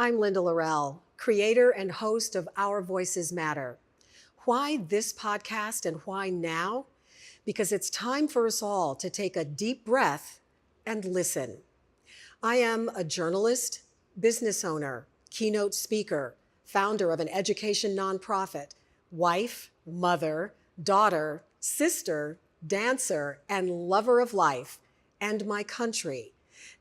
I'm Linda Lorelle, creator and host of Our Voices Matter. Why this podcast and why now? Because it's time for us all to take a deep breath and listen. I am a journalist, business owner, keynote speaker, founder of an education nonprofit, wife, mother, daughter, sister, dancer, and lover of life and my country.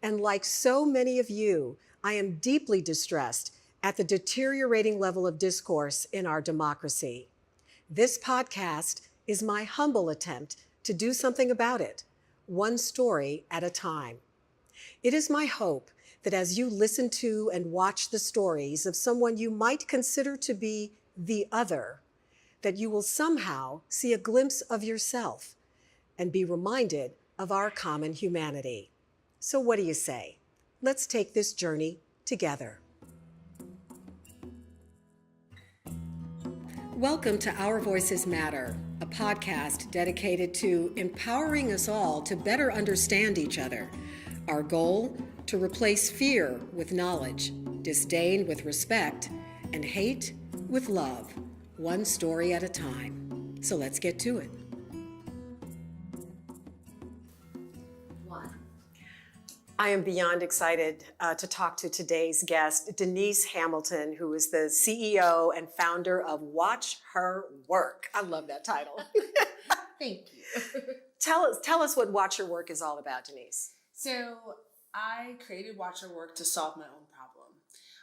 And like so many of you, I am deeply distressed at the deteriorating level of discourse in our democracy. This podcast is my humble attempt to do something about it, one story at a time. It is my hope that as you listen to and watch the stories of someone you might consider to be the other, that you will somehow see a glimpse of yourself and be reminded of our common humanity. So what do you say? Let's take this journey together. Welcome to Our Voices Matter, a podcast dedicated to empowering us all to better understand each other. Our goal, to replace fear with knowledge, disdain with respect, and hate with love, one story at a time. So let's get to it. I am beyond excited to talk to today's guest, Denise Hamilton, who is the CEO and founder of WatchHerWork. I love that title. Thank you. Tell us what WatchHerWork is all about, Denise. So I created WatchHerWork to solve my own problem.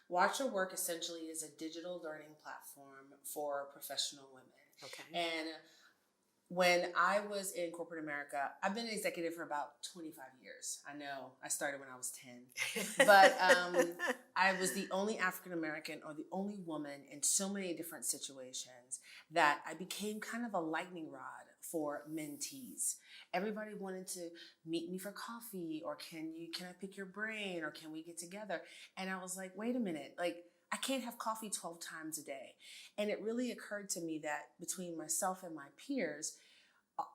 WatchHerWork essentially is a digital learning platform for professional women. Okay. And when I was in corporate America, I've been an executive for about 25 years. I know, I started when I was 10. But I was the only African American or the only woman in so many different situations that I became kind of a lightning rod for mentees. Everybody wanted to meet me for coffee, or can I pick your brain, or can we get together? And I was like, wait a minute, I can't have coffee 12 times a day. And it really occurred to me that between myself and my peers,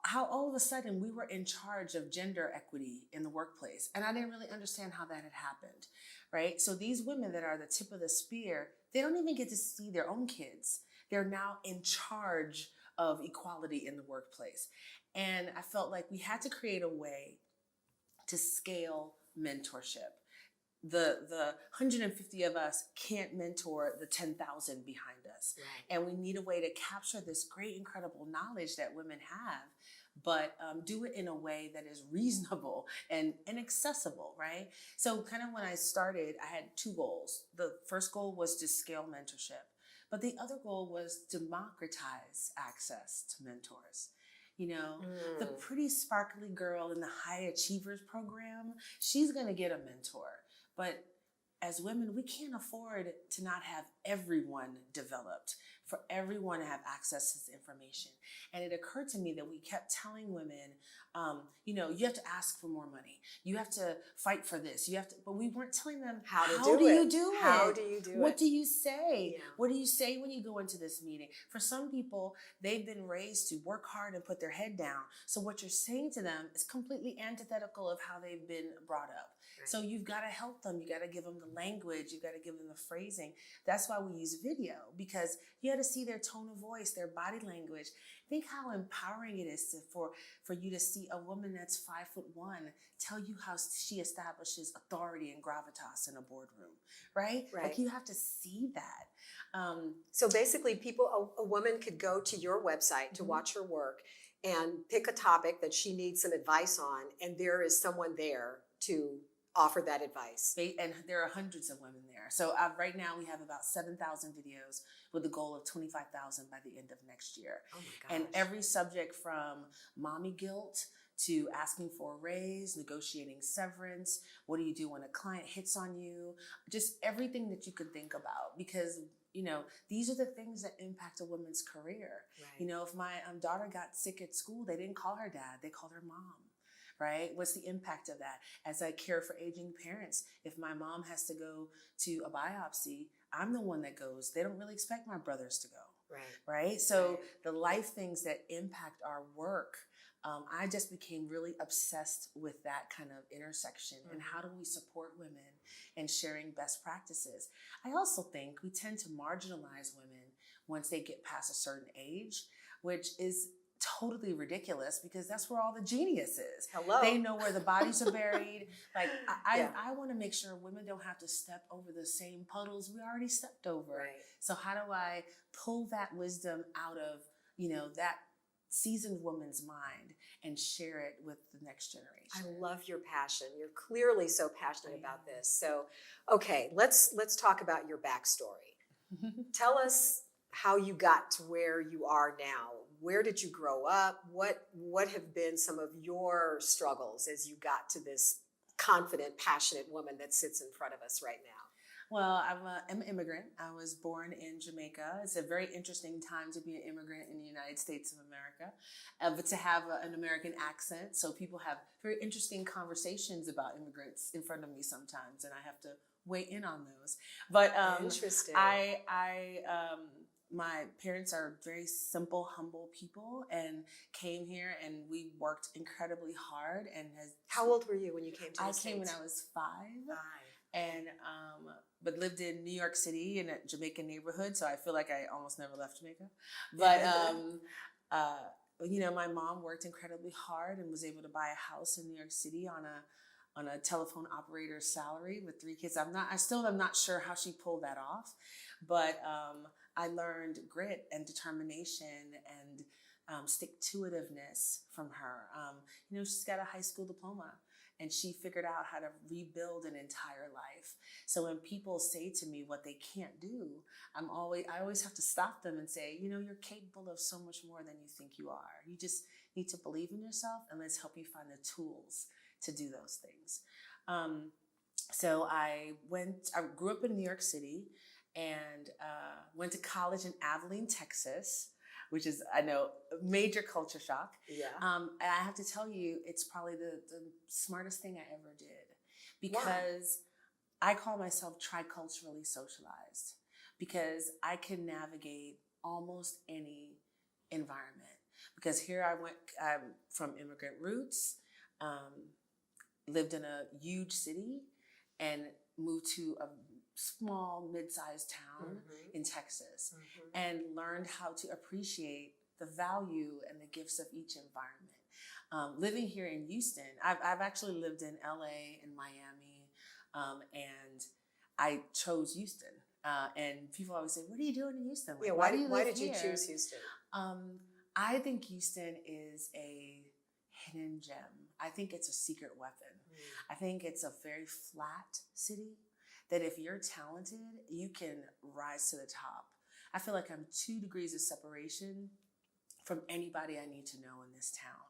how all of a sudden we were in charge of gender equity in the workplace. And I didn't really understand how that had happened, right? So these women that are the tip of the spear, they don't even get to see their own kids. They're now in charge of equality in the workplace. And I felt like we had to create a way to scale mentorship. The 150 of us can't mentor the 10,000 behind us. Right. And we need a way to capture this great, incredible knowledge that women have, but do it in a way that is reasonable and accessible, right? So kind of when I started, I had two goals. The first goal was to scale mentorship, but the other goal was democratize access to mentors. You know, the pretty sparkly girl in the high achievers program, she's going to get a mentor. But as women, we can't afford to not have everyone developed, for everyone to have access to this information. And it occurred to me that we kept telling women, you have to ask for more money. You have to fight for this. But we weren't telling them how do you do it? How do you do it? What do you say? Yeah. What do you say when you go into this meeting? For some people, they've been raised to work hard and put their head down. So what you're saying to them is completely antithetical of how they've been brought up. Right. So you've got to help them. You got to give them the language. You got to give them the phrasing. That's why we use video, because you got to see their tone of voice, their body language. Think how empowering it is for you to see a woman that's 5'1" tell you how she establishes authority and gravitas in a boardroom, right? Like you have to see that. So basically, a woman could go to your website to watch her work and pick a topic that she needs some advice on, and there is someone there to offer that advice. And there are hundreds of women there. So right now we have about 7,000 videos with the goal of 25,000 by the end of next year. Oh my gosh. And every subject from mommy guilt to asking for a raise, negotiating severance, what do you do when a client hits on you, just everything that you could think about, because these are the things that impact a woman's career. Right. If my daughter got sick at school, they didn't call her dad, they called her mom. Right? What's the impact of that? As I care for aging parents, if my mom has to go to a biopsy, I'm the one that goes. They don't really expect my brothers to go. right? So Right. the life things that impact our work, I just became really obsessed with that kind of intersection and how do we support women and sharing best practices. I also think we tend to marginalize women once they get past a certain age, which is totally ridiculous because that's where all the genius is. Hello. They know where the bodies are buried. Like Yeah. I want to make sure women don't have to step over the same puddles we already stepped over. Right. So how do I pull that wisdom out of, that seasoned woman's mind and share it with the next generation? I love your passion. You're clearly so passionate about this. So, okay, let's talk about your backstory. Tell us how you got to where you are now. Where did you grow up? What have been some of your struggles as you got to this confident, passionate woman that sits in front of us right now? Well, I'm an immigrant. I was born in Jamaica. It's a very interesting time to be an immigrant in the United States of America, but to have an American accent. So people have very interesting conversations about immigrants in front of me sometimes, and I have to weigh in on those. But Interesting. My parents are very simple, humble people and came here and we worked incredibly hard and How old were you when you came to the States? I came when I was 5. And but lived in New York City in a Jamaican neighborhood, so I feel like I almost never left Jamaica. But my mom worked incredibly hard and was able to buy a house in New York City on a telephone operator's salary with 3 kids. I still am not sure how she pulled that off, but I learned grit and determination and stick-to-itiveness from her. She's got a high school diploma. And she figured out how to rebuild an entire life. So when people say to me what they can't do, I always have to stop them and say, you're capable of so much more than you think you are. You just need to believe in yourself, and let's help you find the tools to do those things. So I grew up in New York City and went to college in Abilene, Texas, which is, I know, a major culture shock. Yeah. And I have to tell you, it's probably the smartest thing I ever did because I call myself triculturally socialized because I can navigate almost any environment. Because here I'm from immigrant roots, lived in a huge city and moved to a small, mid-sized town in Texas and learned how to appreciate the value and the gifts of each environment. Living here in Houston, I've actually lived in LA and Miami, and I chose Houston. And people always say, what are you doing in Houston? Like, why did you choose Houston? I think Houston is a hidden gem. I think it's a secret weapon. I think it's a very flat city that if you're talented, you can rise to the top. I feel like I'm 2 degrees of separation from anybody I need to know in this town.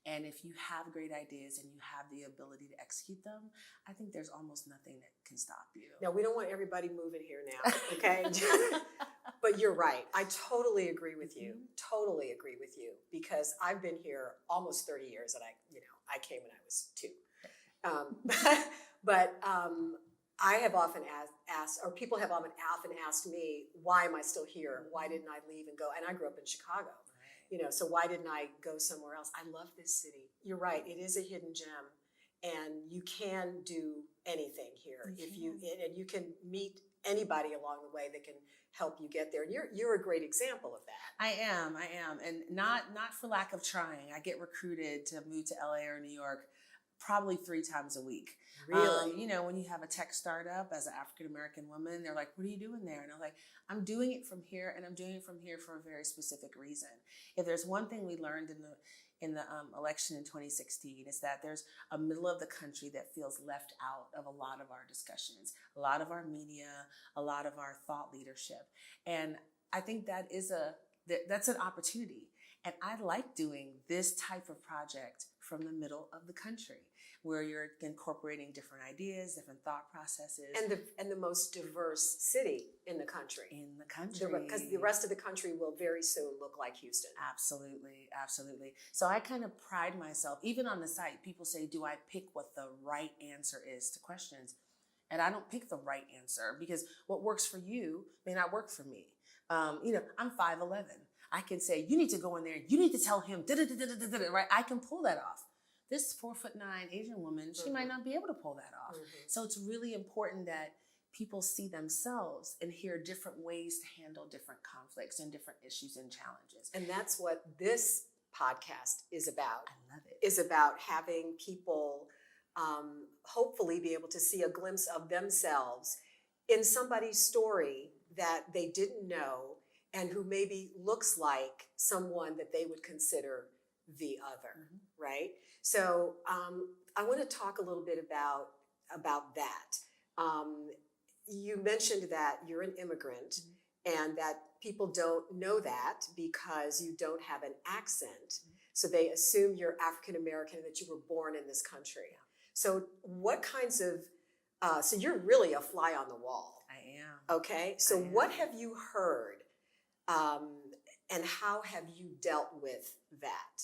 And if you have great ideas and you have the ability to execute them, I think there's almost nothing that can stop you. Now, we don't want everybody moving here now, okay? But you're right. I totally agree with you. Totally agree with you because I've been here almost 30 years and I came when I was 2. But I have often asked, or people have often asked me, why am I still here? Why didn't I leave and go? And I grew up in Chicago, so why didn't I go somewhere else? I love this city. You're right. It is a hidden gem and you can do anything here. And you can meet anybody along the way that can help you get there. And you're a great example of that. I am. And not for lack of trying. I get recruited to move to LA or New York probably 3 times a week. Really? When you have a tech startup as an African-American woman, they're like, what are you doing there? And I'm like, I'm doing it from here, and I'm doing it from here for a very specific reason. If there's one thing we learned in the election in 2016 is that there's a middle of the country that feels left out of a lot of our discussions, a lot of our media, a lot of our thought leadership. And I think that's an opportunity. And I like doing this type of project from the middle of the country, where you're incorporating different ideas, different thought processes. And the most diverse city in the country. Because the rest of the country will very soon look like Houston. Absolutely, absolutely. So I kind of pride myself, even on the site, people say, do I pick what the right answer is to questions? And I don't pick the right answer because what works for you may not work for me. I'm 5'11". I can say, you need to go in there. You need to tell him, right? I can pull that off. This 4'9" Asian woman, she might not be able to pull that off. So it's really important that people see themselves and hear different ways to handle different conflicts and different issues and challenges. And that's what this podcast is about. I love it. Is about having people hopefully be able to see a glimpse of themselves in somebody's story that they didn't know and who maybe looks like someone that they would consider the other, right? So I want to talk a little bit about that. You mentioned that you're an immigrant and that people don't know that because you don't have an accent. So they assume you're African American and that you were born in this country. So what kinds of, so you're really a fly on the wall. I am. Okay, so what have you heard and how have you dealt with that?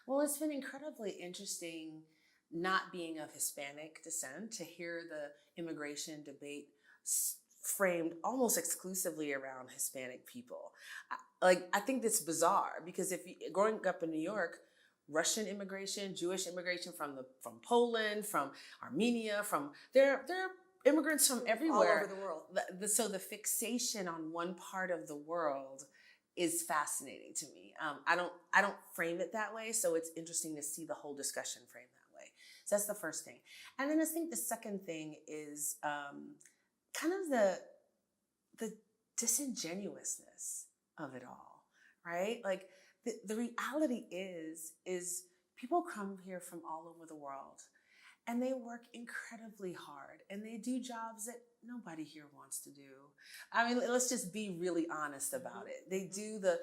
Well, it's been incredibly interesting not being of Hispanic descent to hear the immigration debate framed almost exclusively around Hispanic people. I think that's bizarre because growing up in New York, Russian immigration, Jewish immigration from Poland, from Armenia, they're immigrants from everywhere. All over the world. So the fixation on one part of the world is fascinating to me. I don't frame it that way, so it's interesting to see the whole discussion framed that way. So that's the first thing. And then I think the second thing is kind of the disingenuousness of it all, right? Like the reality is people come here from all over the world and they work incredibly hard and they do jobs that nobody here wants to do. I mean, let's just be really honest about it. They do the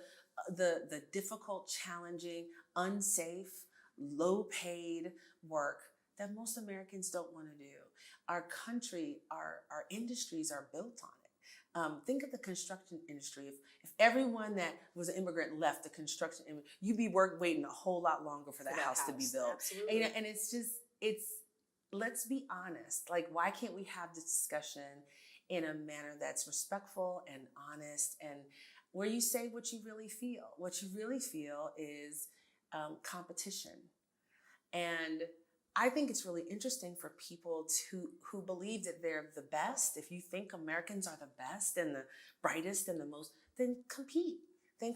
difficult, challenging, unsafe, low-paid work that most Americans don't want to do. Our country, our industries are built on it. Think of the construction industry. If everyone that was an immigrant left the construction industry, you'd be waiting a whole lot longer for that house to be built. Absolutely. And let's be honest. Like, why can't we have this discussion in a manner that's respectful and honest and where you say what you really feel? What you really feel is competition. And I think it's really interesting for people who believe that they're the best. If you think Americans are the best and the brightest and the most, then compete. Then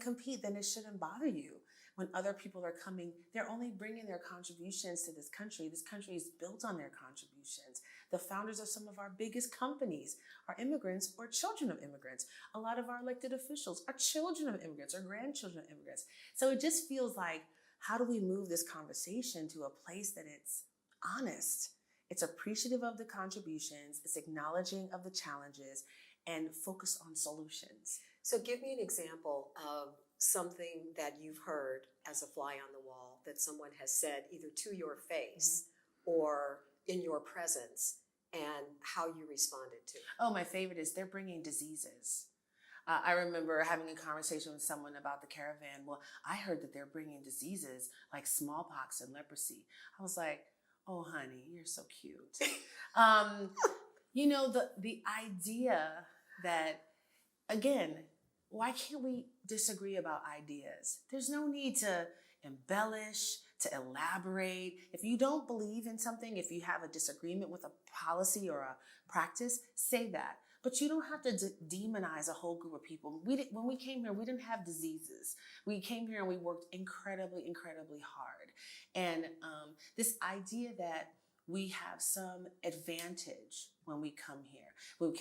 it shouldn't bother you. When other people are coming, they're only bringing their contributions to this country. This country is built on their contributions. The founders of some of our biggest companies are immigrants or children of immigrants. A lot of our elected officials are children of immigrants or grandchildren of immigrants. So it just feels like, how do we move this conversation to a place that it's honest? It's appreciative of the contributions, it's acknowledging of the challenges, and focus on solutions. So give me an example of something that you've heard as a fly on the wall that someone has said either to your face or in your presence and how you responded to it. Oh, my favorite is they're bringing diseases. I remember having a conversation with someone about the caravan. Well, I heard that they're bringing diseases like smallpox and leprosy. I was like, oh, honey, you're so cute. The idea that, again, why can't we disagree about ideas? There's no need to embellish, to elaborate. If you don't believe in something, if you have a disagreement with a policy or a practice, say that. But you don't have to demonize a whole group of people. When we came here, we didn't have diseases. We came here and we worked incredibly, incredibly hard. And this idea that we have some advantage when we come here,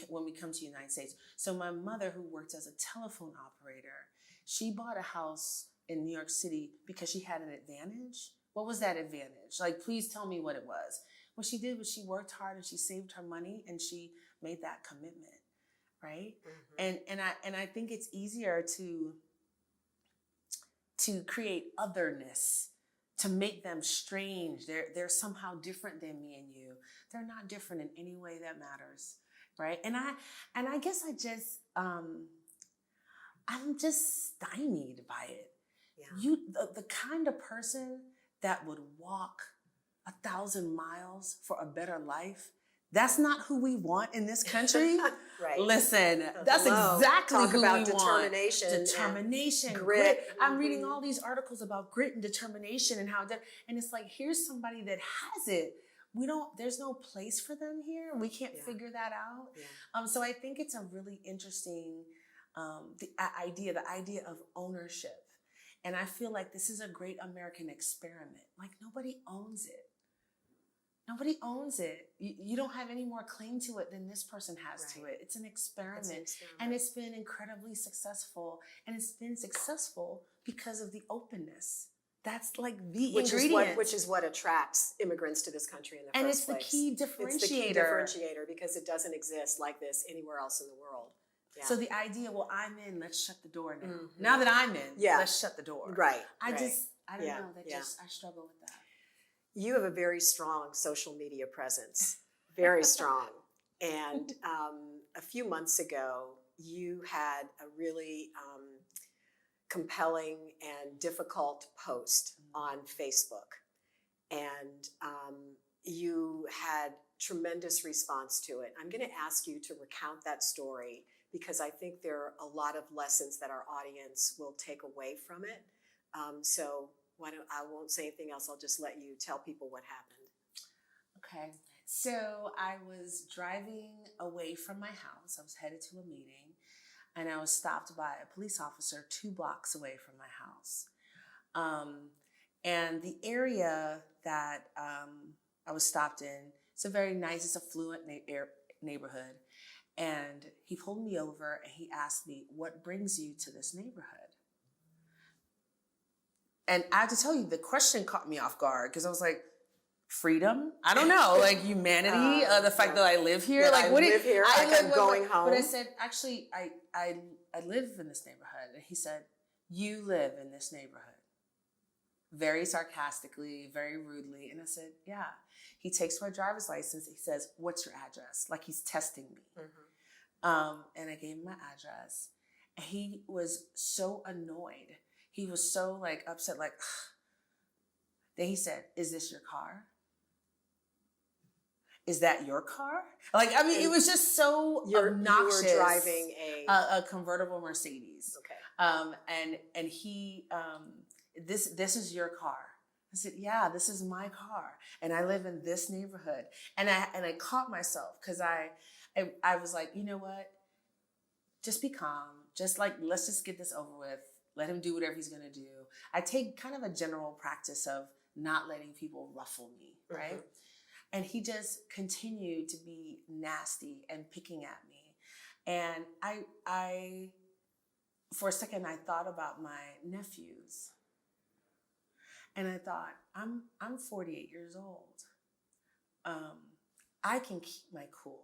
when we come to the United States. So my mother, who worked as a telephone operator, she bought a house in New York City because she had an advantage. What was that advantage? Like, please tell me what it was. What she did was she worked hard and she saved her money and she made that commitment, right? And I think it's easier to create otherness, to make them strange. They're somehow different than me and you. They're not different in any way that matters, right? And I guess I'm just stymied by it. Yeah. The kind of person that would walk 1,000 miles for a better life, That's not who we want in this country. Right. Listen, that's Hello. exactly Talk who about we determination want. and Determination, grit. I'm reading all these articles about grit and determination and and it's like, here's somebody that has it. There's no place for them here. We can't figure that out. Yeah. So I think it's a really interesting the idea of ownership. And I feel like this is a great American experiment. Like, nobody owns it. Nobody owns it. You don't have any more claim to it than this person has to it. It's an experiment. And it's been incredibly successful. And it's been successful because of the openness. That's like the ingredient. Which is what attracts immigrants to this country in the and first place. And it's the key differentiator. It's the key differentiator because it doesn't exist like this anywhere else in the world. Yeah. So the idea, well, I'm in, let's shut the door now. Mm-hmm. Now that I'm in, let's shut the door. Right. I don't know. I struggle with that. You have a very strong social media presence, very strong. And a few months ago, you had a really compelling and difficult post on Facebook. And you had tremendous response to it. I'm going to ask you to recount that story because I think there are a lot of lessons that our audience will take away from it. So I won't say anything else. I'll just let you tell people what happened. Okay. So I was driving away from my house. I was headed to a meeting, and I was stopped by a police officer 2 blocks away from my house. And the area that I was stopped in, it's a very nice, it's affluent neighborhood. And he pulled me over and he asked me, "What brings you to this neighborhood?" And I have to tell you, the question caught me off guard because I was like, freedom? I don't know, like humanity, the fact that I live here. Like, I live here, I'm going home. But I said, actually, I live in this neighborhood. And he said, "You live in this neighborhood." Very sarcastically, very rudely. And I said, "Yeah." He takes my driver's license. He says, "What's your address?" Like he's testing me. Mm-hmm. And I gave him my address. And he was so annoyed. He was so like upset, like, ugh. Then he said, "Is this your car? Is that your car?" Like, I mean, it was just so obnoxious. You were driving a convertible Mercedes. Okay. And he, this is your car. I said, "Yeah, this is my car. And I live in this neighborhood." And I caught myself because I was like, you know what? Just be calm. Just like, let's just get this over with. Let him do whatever he's going to do. I take kind of a general practice of not letting people ruffle me, right? Mm-hmm. And he just continued to be nasty and picking at me. And I for a second, I thought about my nephews. And I thought, I'm 48 years old. I can keep my cool.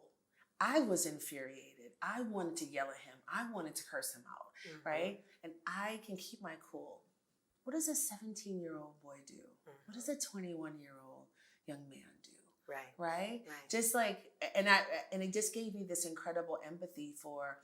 I was infuriated. I wanted to yell at him. I wanted to curse him out, mm-hmm. right? And I can keep my cool. What does a 17-year-old boy do? Mm-hmm. What does a 21-year-old young man do? Right? Just like, and it just gave me this incredible empathy for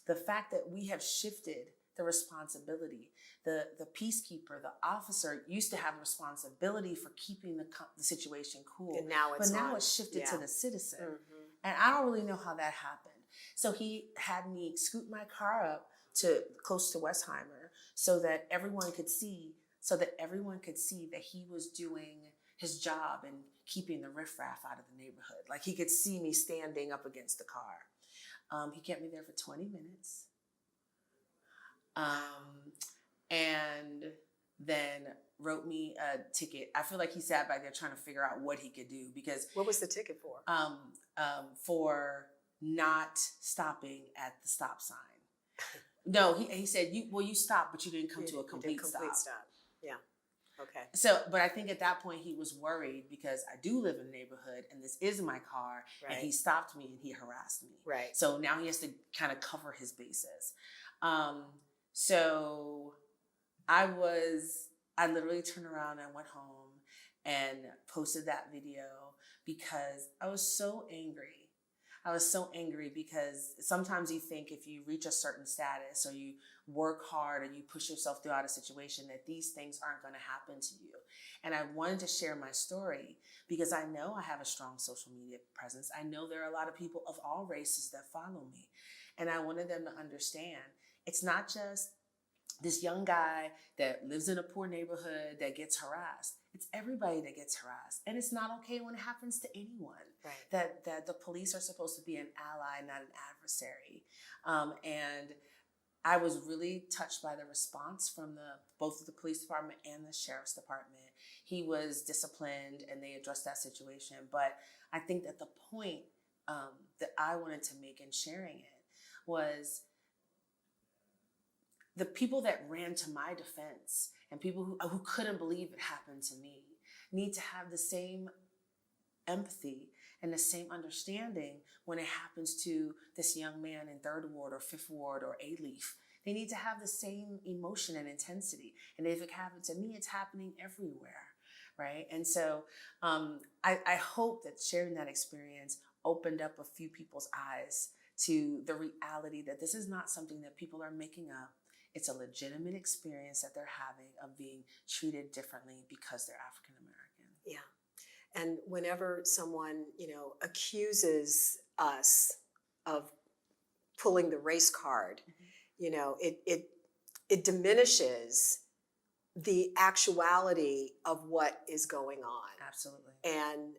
the fact that we have shifted the responsibility. The peacekeeper, the officer used to have responsibility for keeping the situation cool. And now it's shifted to the citizen. Mm-hmm. And I don't really know how that happened. So he had me scoot my car up to close to Westheimer so that everyone could see that he was doing his job and keeping the riffraff out of the neighborhood. Like he could see me standing up against the car. He kept me there for 20 minutes. And then wrote me a ticket. I feel like he sat back there trying to figure out what he could do because... What was the ticket for? For not stopping at the stop sign. No, he said, you stopped, but you didn't come to a complete stop. Yeah. Okay. So, but I think at that point he was worried because I do live in a neighborhood and this is my car, and he stopped me and he harassed me. Right. So now he has to kind of cover his bases. So I literally turned around and went home and posted that video because I was so angry. I was so angry because sometimes you think if you reach a certain status or you work hard or you push yourself throughout a situation that these things aren't going to happen to you. And I wanted to share my story because I know I have a strong social media presence. I know there are a lot of people of all races that follow me. And I wanted them to understand it's not just this young guy that lives in a poor neighborhood that gets harassed. It's everybody that gets harassed. And it's not okay when it happens to anyone. Right. That the police are supposed to be an ally, not an adversary. And I was really touched by the response from both the police department and the sheriff's department. He was disciplined and they addressed that situation. But I think that the point that I wanted to make in sharing it was the people that ran to my defense and people who couldn't believe it happened to me need to have the same empathy and the same understanding when it happens to this young man in 3rd Ward or 5th Ward or A-Leaf. They need to have the same emotion and intensity. And if it happened to me, it's happening everywhere, right? And so I hope that sharing that experience opened up a few people's eyes to the reality that this is not something that people are making up. It's a legitimate experience that they're having of being treated differently because they're African American. Yeah. And whenever someone, accuses us of pulling the race card, it diminishes the actuality of what is going on. Absolutely. And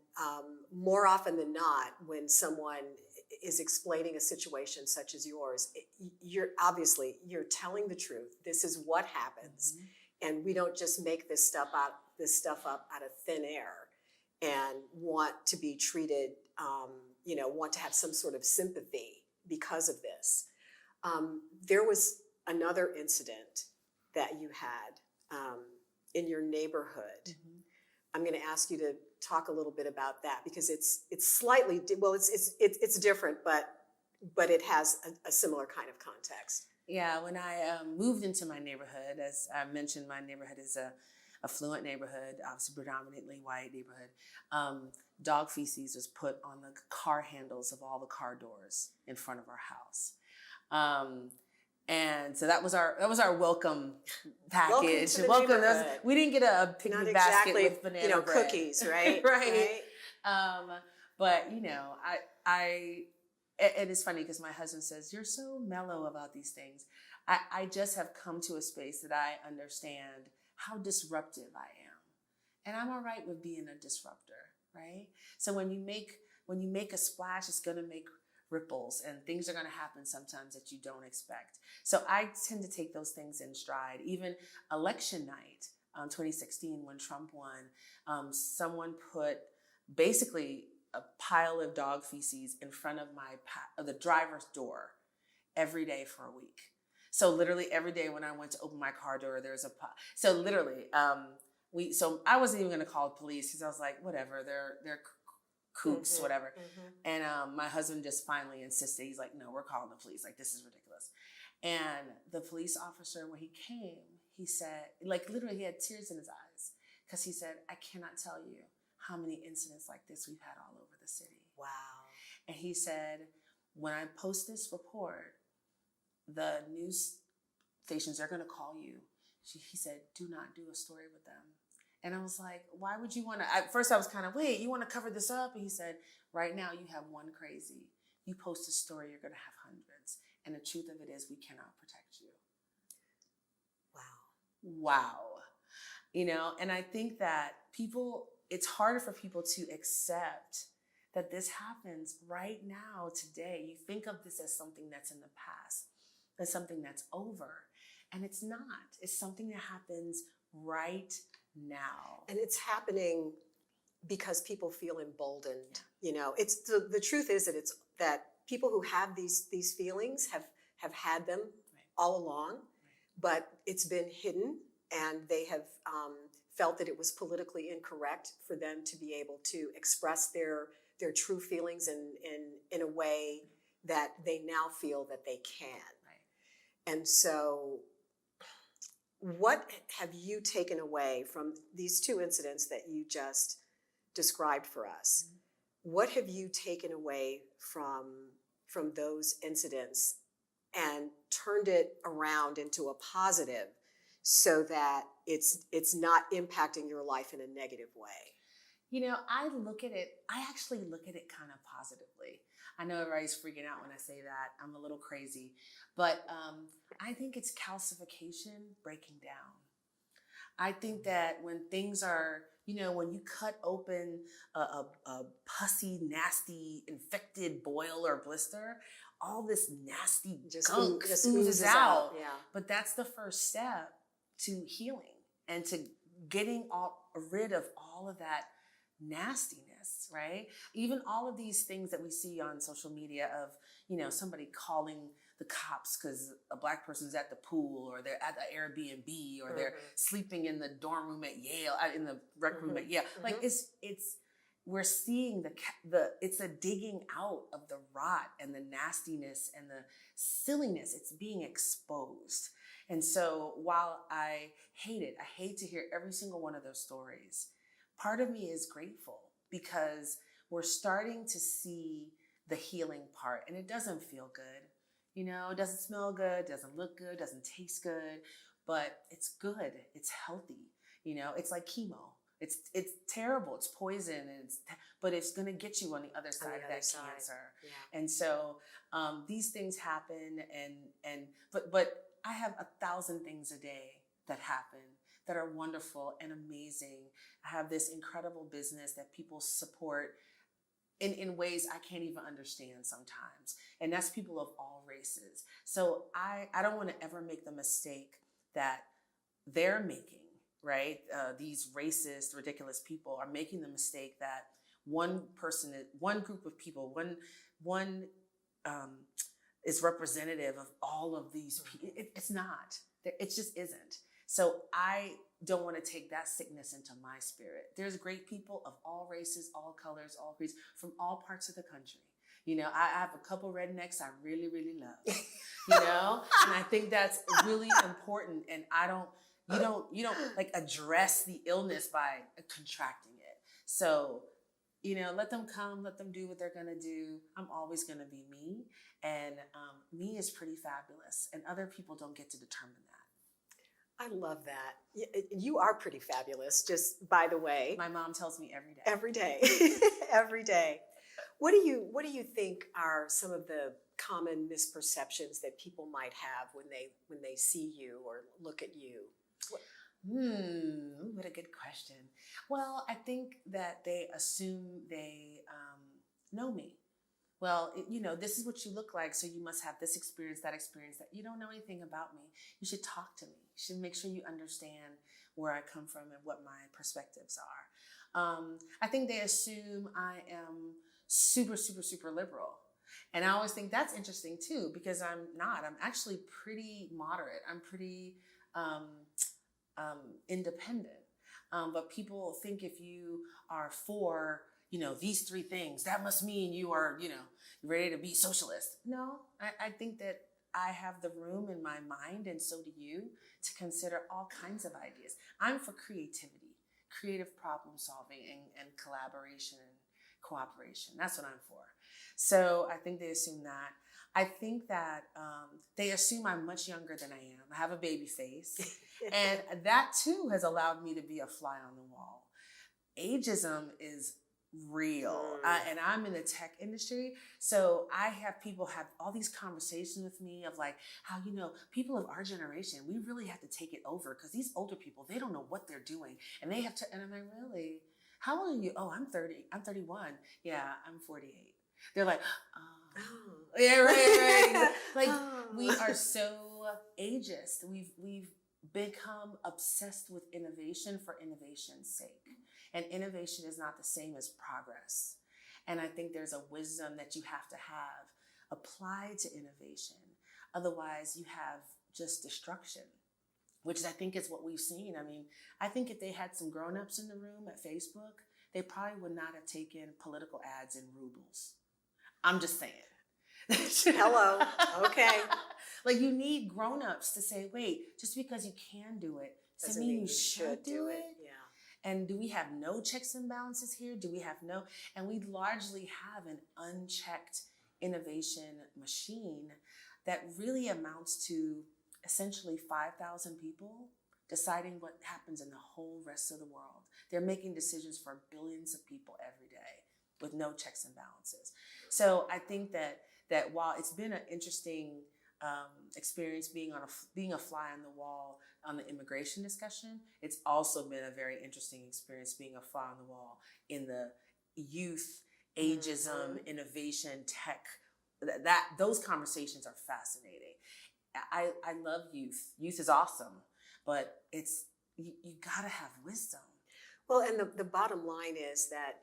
more often than not, when someone is explaining a situation such as yours, you're telling the truth. This is what happens, and we don't just make this stuff up out of thin air and want to be treated, want to have some sort of sympathy because of this. There was another incident that you had in your neighborhood. I'm going to ask you to talk a little bit about that because it's slightly it's different, but it has a similar kind of context. Yeah, when I moved into my neighborhood, as I mentioned, my neighborhood is a affluent neighborhood, obviously predominantly white neighborhood. Dog feces was put on the car handles of all the car doors in front of our house. And so that was our welcome package. Welcome. We didn't get a picnic basket with banana bread. Cookies, right? right. But it is funny because my husband says, "You're so mellow about these things." I just have come to a space that I understand how disruptive I am, and I'm all right with being a disruptor, right? So when you make a splash, it's gonna make ripples and things are going to happen sometimes that you don't expect. So I tend to take those things in stride. Even election night, 2016, when Trump won, someone put basically a pile of dog feces in front of the driver's door every day for a week. So literally every day when I went to open my car door, there's a pile. So literally, so I wasn't even going to call the police because I was like, whatever, they're kooks, whatever. And my husband just finally insisted. He's like, no, we're calling the police. Like, this is ridiculous. And the police officer, when he came, he said, like, literally he had tears in his eyes because he said, I cannot tell you how many incidents like this we've had all over the city. Wow. And he said, when I post this report, the news stations are going to call you. He said, do not do a story with them. And I was like, why would you want to? At first I was kind of, wait, you want to cover this up? And he said, right now you have one crazy. You post a story, you're going to have hundreds. And the truth of it is we cannot protect you. Wow. And I think that it's harder for people to accept that this happens right now, today. You think of this as something that's in the past, as something that's over. And it's not. It's something that happens right now. And it's happening because people feel emboldened. It's the truth is that people who have these feelings have had them all along, but it's been hidden, and they have felt that it was politically incorrect for them to be able to express their true feelings in a way that they now feel that they can. And so what have you taken away from these two incidents that you just described for us what have you taken away from those incidents and turned it around into a positive so that it's not impacting your life in a negative way? I actually look at it kind of positively. I know everybody's freaking out when I say that. I'm a little crazy. But I think it's calcification breaking down. I think that when things are, when you cut open a pussy, nasty, infected boil or blister, all this nasty gunk oozes out. Yeah. But that's the first step to healing and to getting rid of all of that nastiness, right? Even all of these things that we see on social media of, somebody calling the cops because a Black person's at the pool, or they're at the Airbnb, or they're sleeping in the dorm room at Yale, in the rec room at Yale. Like we're seeing it's a digging out of the rot and the nastiness and the silliness. It's being exposed. And so while I hate to hear every single one of those stories, part of me is grateful because we're starting to see the healing part, and it doesn't feel good. It doesn't smell good, doesn't look good, doesn't taste good, but it's good. It's healthy. It's like chemo. It's terrible. It's poison, but it's going to get you on the other side of that cancer. Yeah. And so these things happen, but I have 1,000 things a day that happen that are wonderful and amazing. I have this incredible business that people support in ways I can't even understand sometimes. And that's people of all races. So I don't want to ever make the mistake that they're making, right? These racist, ridiculous people are making the mistake that one group of people, one is representative of all of these people. It's not. It just isn't. So I don't want to take that sickness into my spirit. There's great people of all races, all colors, all creeds, from all parts of the country. I have a couple rednecks I really, really love, and I think that's really important. And you don't like address the illness by contracting it. So, let them come, let them do what they're going to do. I'm always going to be me. And me is pretty fabulous. And other people don't get to determine that. I love that. You are pretty fabulous, just by the way. My mom tells me every day. Every day. Every day. What do you think are some of the common misperceptions that people might have when they see you or look at you? What a good question. Well, I think that they assume they know me. Well, this is what you look like, so you must have this experience, that you don't know anything about me. You should talk to me. You should make sure you understand where I come from and what my perspectives are. I think they assume I am super, super, super liberal. And I always think that's interesting too, because I'm not. I'm actually pretty moderate. I'm pretty independent. But people think if you are for these three things, that must mean you are, ready to be socialist. No, I think that I have the room in my mind, and so do you, to consider all kinds of ideas. I'm for creativity, creative problem solving, and collaboration and cooperation. That's what I'm for. So I think they assume that. I think that they assume I'm much younger than I am. I have a baby face. And that too has allowed me to be a fly on the wall. Ageism is real. And I'm in the tech industry. So I have people have all these conversations with me of like how, people of our generation, we really have to take it over because these older people, they don't know what they're doing. And they have to, and I'm like, really? How old are you? Oh, I'm 30. I'm 31. Yeah, I'm 48. They're like, oh. Yeah, right. Like we are so ageist. We've become obsessed with innovation for innovation's sake. And innovation is not the same as progress. And I think there's a wisdom that you have to have applied to innovation. Otherwise, you have just destruction, which I think is what we've seen. I mean, I think if they had some grown-ups in the room at Facebook, they probably would not have taken political ads in rubles. I'm just saying. Hello. Okay. Like you need grown-ups to say, wait, just because you can do it doesn't mean you should do it. Yeah. And do we have no checks and balances here? Do we have no? And we largely have an unchecked innovation machine that really amounts to essentially 5,000 people deciding what happens in the whole rest of the world. They're making decisions for billions of people every day with no checks and balances. So I think that while it's been an interesting experience being a fly on the wall on the immigration discussion, it's also been a very interesting experience being a fly on the wall in the youth, ageism, innovation, tech. Those conversations are fascinating. I love youth. Youth is awesome, but it's you gotta have wisdom. Well, and the bottom line is that,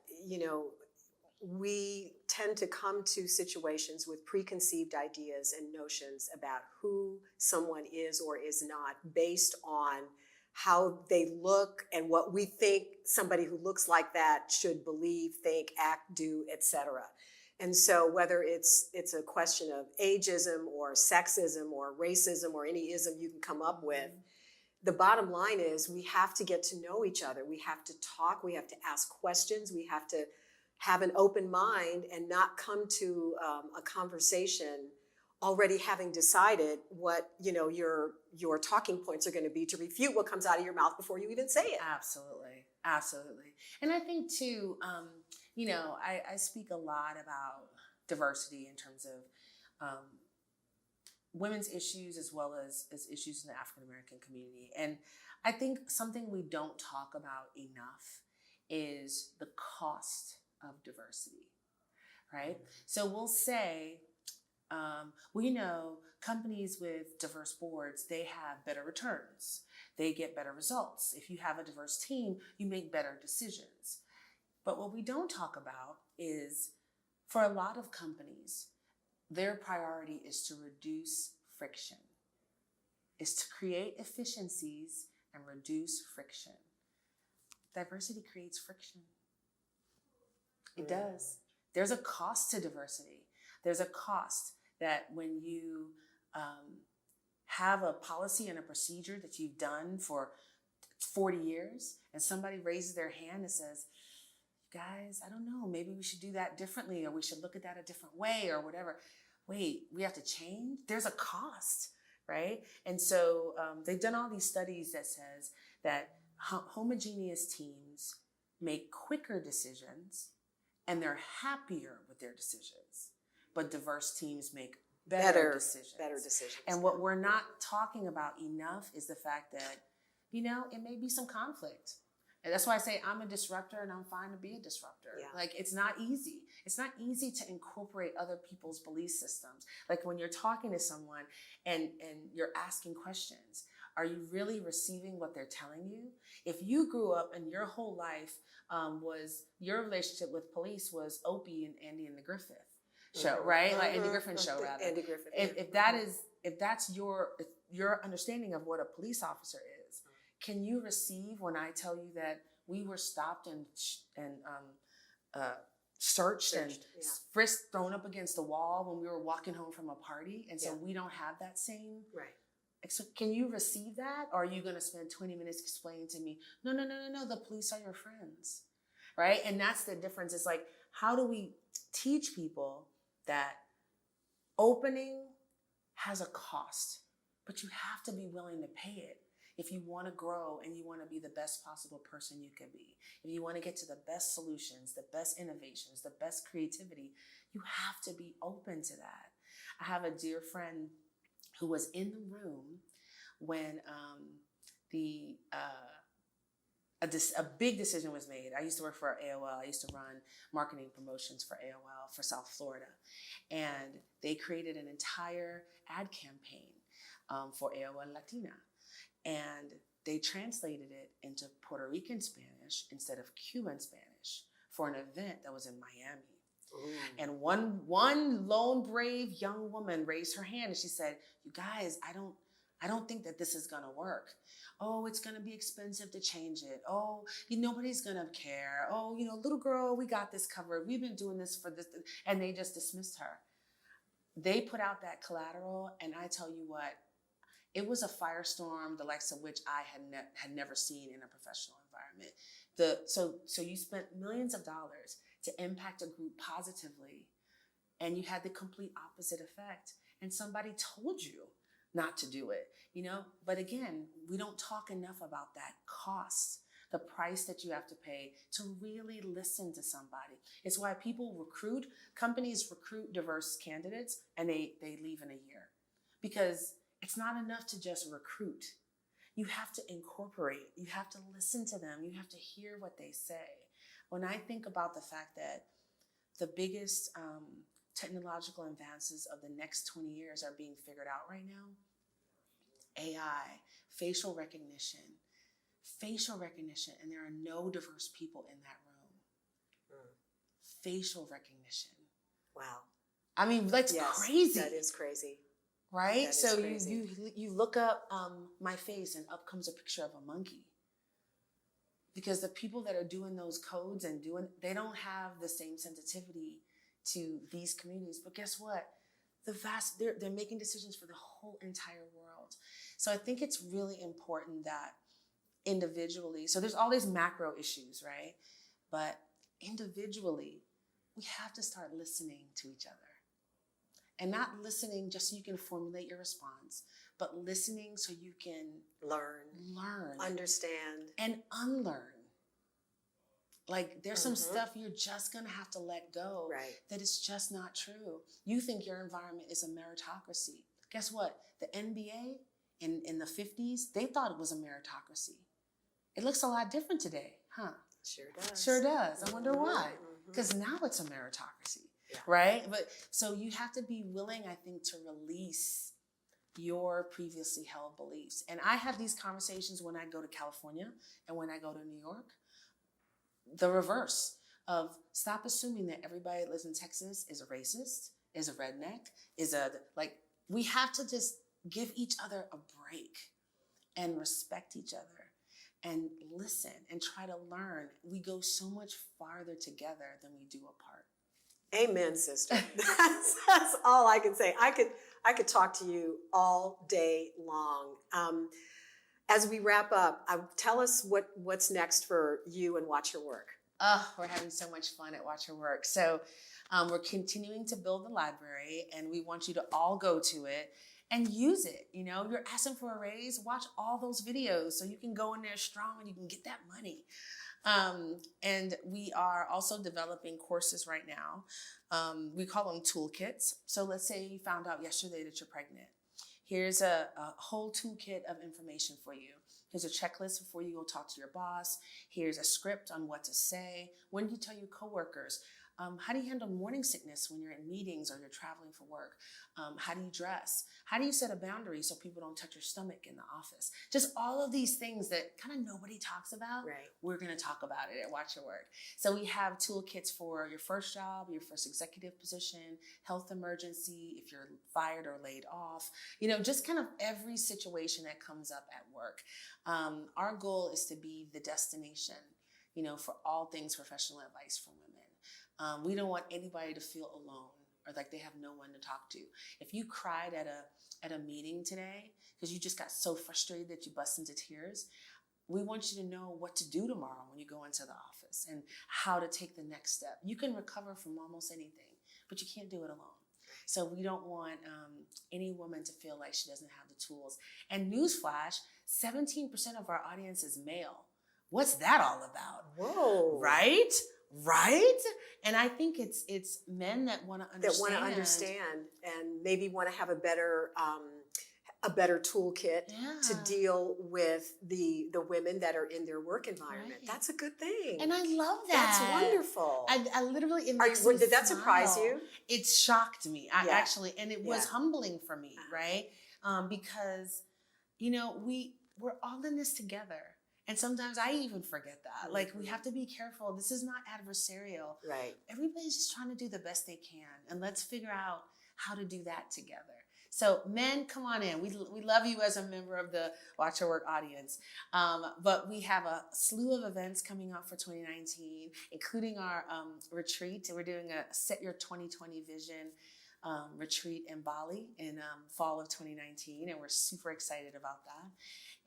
we tend to come to situations with preconceived ideas and notions about who someone is or is not based on how they look and what we think somebody who looks like that should believe, think, act, do, etc. And so whether it's a question of ageism or sexism or racism or any ism you can come up with, the bottom line is we have to get to know each other. We have to talk. We have to ask questions. We have to have an open mind and not come to a conversation already having decided what your talking points are going to be to refute what comes out of your mouth before you even say it. Absolutely. And I think too, I speak a lot about diversity in terms of women's issues as well as issues in the African American community. And I think something we don't talk about enough is the cost of diversity, right? So we'll say, companies with diverse boards, they have better returns. They get better results. If you have a diverse team, you make better decisions. But what we don't talk about is, for a lot of companies, their priority is to reduce friction, is to create efficiencies and reduce friction. Diversity creates friction. It does. There's a cost to diversity. There's a cost that when you have a policy and a procedure that you've done for 40 years and somebody raises their hand and says, guys, I don't know, maybe we should do that differently or we should look at that a different way or whatever. Wait, we have to change? There's a cost, right? And so they've done all these studies that says that homogeneous teams make quicker decisions and they're happier with their decisions. But diverse teams make better decisions. And what we're not talking about enough is the fact that, it may be some conflict. And that's why I say I'm a disruptor and I'm fine to be a disruptor. Yeah. Like, it's not easy. It's not easy to incorporate other people's belief systems. Like when you're talking to someone and you're asking questions, are you really receiving what they're telling you? If you grew up and your whole life was your relationship with police was Opie and Andy and the Griffith show, right? Like Andy Griffin show, rather. Andy Griffin. If that's your understanding of what a police officer is, can you receive when I tell you that we were stopped and searched and frisked, thrown up against the wall when we were walking home from a party, and so we don't have that same right. So can you receive that? Or are you going to spend 20 minutes explaining to me, no, the police are your friends, right? And that's the difference. It's like, how do we teach people that opening has a cost, but you have to be willing to pay it if you want to grow and you want to be the best possible person you can be. If you want to get to the best solutions, the best innovations, the best creativity, you have to be open to that. I have a dear friend who was in the room when a big decision was made. I used to work for AOL. I used to run marketing promotions for AOL for South Florida. And they created an entire ad campaign for AOL Latina. And they translated it into Puerto Rican Spanish instead of Cuban Spanish for an event that was in Miami. Ooh. And one lone brave young woman raised her hand and she said, "You guys, I don't think that this is gonna work. Oh, it's gonna be expensive to change it. Oh, nobody's gonna care. Oh, little girl, we got this covered. We've been doing this for this," and they just dismissed her. They put out that collateral, and I tell you what, it was a firestorm, the likes of which I had never seen in a professional environment. So you spent millions of dollars to impact a group positively, and you had the complete opposite effect. And somebody told you not to do it, But again, we don't talk enough about that cost, the price that you have to pay to really listen to somebody. It's why companies recruit diverse candidates, and they leave in a year, because it's not enough to just recruit. You have to incorporate, you have to listen to them, you have to hear what they say. When I think about the fact that the biggest technological advances of the next 20 years are being figured out right now, AI, facial recognition, and there are no diverse people in that room. Facial recognition. Wow. I mean, that's crazy. That is crazy. Right? That So is crazy. you look up my face, and up comes a picture of a monkey. Because the people that are doing those codes they don't have the same sensitivity to these communities. But guess what? They're making decisions for the whole entire world. So I think it's really important that individually, so there's all these macro issues, right? But individually, we have to start listening to each other. And not listening just so you can formulate your response, but listening so you can learn, understand, and unlearn. Like, there's some stuff you're just going to have to let go. Right. That is just not true. You think your environment is a meritocracy. Guess what? The NBA in the 50s, they thought it was a meritocracy. It looks a lot different today, huh? Sure does. I wonder why. Because now it's a meritocracy. Yeah. Right? But so you have to be willing, I think, to release your previously held beliefs. And I have these conversations when I go to California and when I go to New York. The reverse of stop assuming that everybody that lives in Texas is a racist, is a redneck, we have to just give each other a break and respect each other and listen and try to learn. We go so much farther together than we do apart. Amen, sister. That's all I can say. I could talk to you all day long. As we wrap up, tell us what's next for you and WatchHerWork. We're having so much fun at WatchHerWork. So we're continuing to build the library, and we want you to all go to it and use it. You're asking for a raise, watch all those videos so you can go in there strong and you can get that money. And we are also developing courses right now. We call them toolkits. So let's say you found out yesterday that you're pregnant. Here's a whole toolkit of information for you. Here's a checklist before you go talk to your boss. Here's a script on what to say. When do you tell your coworkers? How do you handle morning sickness when you're in meetings or you're traveling for work? How do you dress? How do you set a boundary so people don't touch your stomach in the office? Just all of these things that kind of nobody talks about. Right. We're going to talk about it at WatchHerWork. So we have toolkits for your first job, your first executive position, health emergency, if you're fired or laid off, just kind of every situation that comes up at work. Our goal is to be the destination, for all things professional advice for women. We don't want anybody to feel alone or like they have no one to talk to. If you cried at a meeting today because you just got so frustrated that you bust into tears, we want you to know what to do tomorrow when you go into the office and how to take the next step. You can recover from almost anything, but you can't do it alone. So we don't want any woman to feel like she doesn't have the tools. And newsflash, 17% of our audience is male. What's that all about? Whoa. Right? And I think it's men that want to understand. And maybe want to have a better toolkit to deal with the women that are in their work environment. Right. That's a good thing. And I love that. That's wonderful. I literally, did that surprise you? It shocked me, actually, and it was humbling for me, right? Because, we're all in this together. And sometimes I even forget that. Mm-hmm. Like, we have to be careful. This is not adversarial. Right. Everybody's just trying to do the best they can. And let's figure out how to do that together. So men, come on in. We love you as a member of the WatchHerWork audience. But we have a slew of events coming up for 2019, including our retreat. We're doing a Set Your 2020 Vision retreat in Bali in fall of 2019. And we're super excited about that.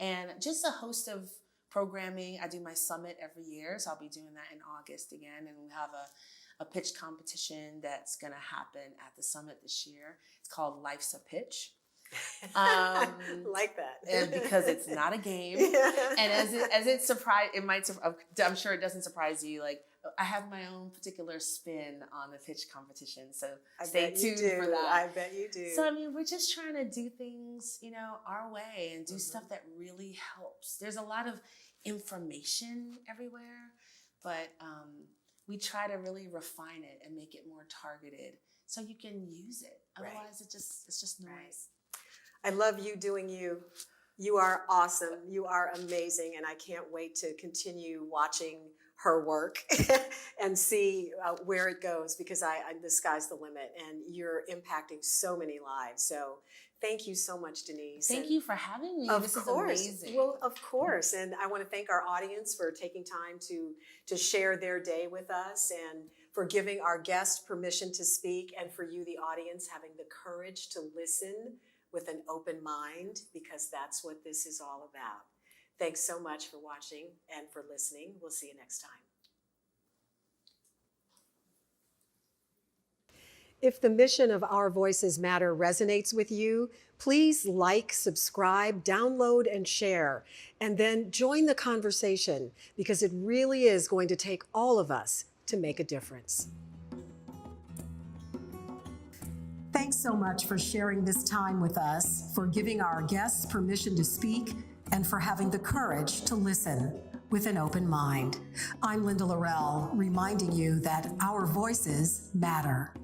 And just a host of programming. I do my summit every year, so I'll be doing that in August again, and we have a pitch competition that's going to happen at the summit this year. It's called Life's a Pitch. Like that. And because it's not a game. And as it surprise, I'm sure it doesn't surprise you. Like, I have my own particular spin on the pitch competition. So stay tuned for that. I bet you do. So, I mean, we're just trying to do things, our way and do stuff that really helps. There's a lot of information everywhere, but we try to really refine it and make it more targeted so you can use it. Otherwise, it's just noise. Right. I love you doing you. You are awesome. You are amazing. And I can't wait to continue watching her work and see where it goes, because the sky's the limit and you're impacting so many lives. So thank you so much, Denise. Thank you for having me. This is amazing. Well, of course. And I want to thank our audience for taking time to share their day with us, and for giving our guests permission to speak, and for you, the audience, having the courage to listen with an open mind, because that's what this is all about. Thanks so much for watching and for listening. We'll see you next time. If the mission of Our Voices Matter resonates with you, please like, subscribe, download, and share. And then join the conversation, because it really is going to take all of us to make a difference. Thanks so much for sharing this time with us, for giving our guests permission to speak, and for having the courage to listen with an open mind. I'm Linda Lorelle, reminding you that our voices matter.